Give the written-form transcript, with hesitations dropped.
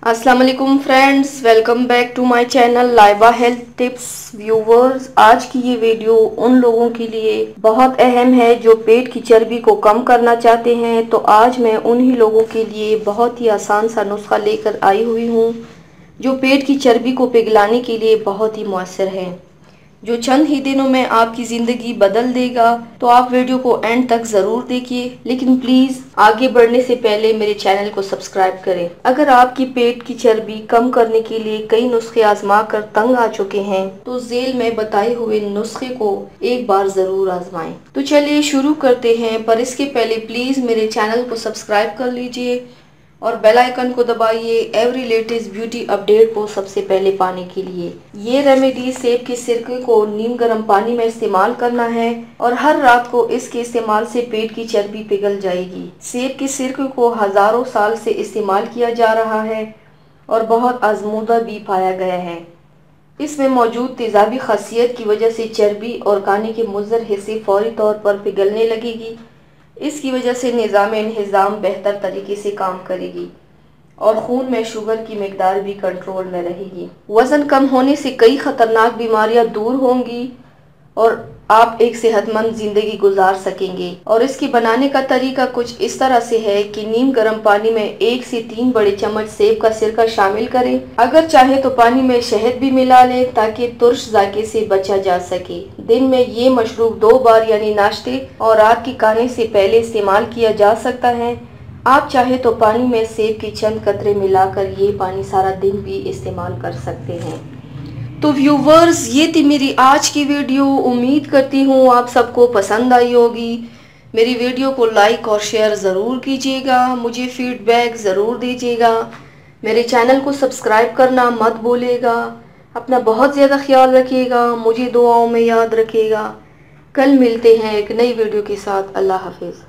अस्सलाम वालेकुम friends, welcome back to my channel Laiba health tips. Viewers, आज की ये वीडियो उन लोगों के लिए बहुत अहम है जो पेट की चर्बी को कम करना चाहते हैं। तो आज मैं उन्हीं लोगों के लिए बहुत ही आसान सा नुस्खा लेकर आई हुई हूँ जो पेट की चर्बी को पिघलाने के लिए बहुत ही मुअस्सर है, जो चंद ही दिनों में आपकी ज़िंदगी बदल देगा। तो आप वीडियो को एंड तक ज़रूर देखिए, लेकिन प्लीज़ आगे बढ़ने से पहले मेरे चैनल को सब्सक्राइब करें। अगर आपकी पेट की चर्बी कम करने के लिए कई नुस्खे आजमा कर तंग आ चुके हैं तो झेल में बताए हुए नुस्खे को एक बार ज़रूर आजमाएं। तो चलिए शुरू करते हैं, पर इसके पहले प्लीज़ मेरे चैनल को सब्सक्राइब कर लीजिए और बेल आइकन को दबाइए एवरी लेटेस्ट ब्यूटी अपडेट को सबसे पहले पाने के लिए। ये रेमेडी सेब के सिरके को नीम गर्म पानी में इस्तेमाल करना है और हर रात को इसके इस्तेमाल से पेट की चर्बी पिघल जाएगी। सेब के सिरके को हजारों साल से इस्तेमाल किया जा रहा है और बहुत आजमूदा भी पाया गया है। इसमें मौजूद तेजाबी खासियत की वजह से चर्बी और खाने के मुज़र हिस्से फौरी तौर पर पिघलने लगेगी। इसकी वजह से निज़ाम इंहिज़ाम बेहतर तरीके से काम करेगी और खून में शुगर की मिकदार भी कंट्रोल में रहेगी। वज़न कम होने से कई ख़तरनाक बीमारियां दूर होंगी और आप एक सेहतमंद ज़िंदगी गुजार सकेंगे। और इसकी बनाने का तरीका कुछ इस तरह से है कि नीम गर्म पानी में 1 से 3 बड़े चम्मच सेब का सिरका शामिल करें। अगर चाहे तो पानी में शहद भी मिला लें ताकि तुर्श जाके से बचा जा सके। दिन में ये मशरूब 2 बार यानी नाश्ते और रात के खाने से पहले इस्तेमाल किया जा सकता है। आप चाहे तो पानी में सेब के चंद कतरे मिलाकर ये पानी सारा दिन भी इस्तेमाल कर सकते हैं। तो व्यूवर्स, ये थी मेरी आज की वीडियो। उम्मीद करती हूँ आप सबको पसंद आई होगी। मेरी वीडियो को लाइक और शेयर ज़रूर कीजिएगा, मुझे फीडबैक ज़रूर दीजिएगा, मेरे चैनल को सब्सक्राइब करना मत भूलिएगा। अपना बहुत ज़्यादा ख्याल रखिएगा, मुझे दुआओं में याद रखिएगा। कल मिलते हैं एक नई वीडियो के साथ। अल्लाह हाफिज़।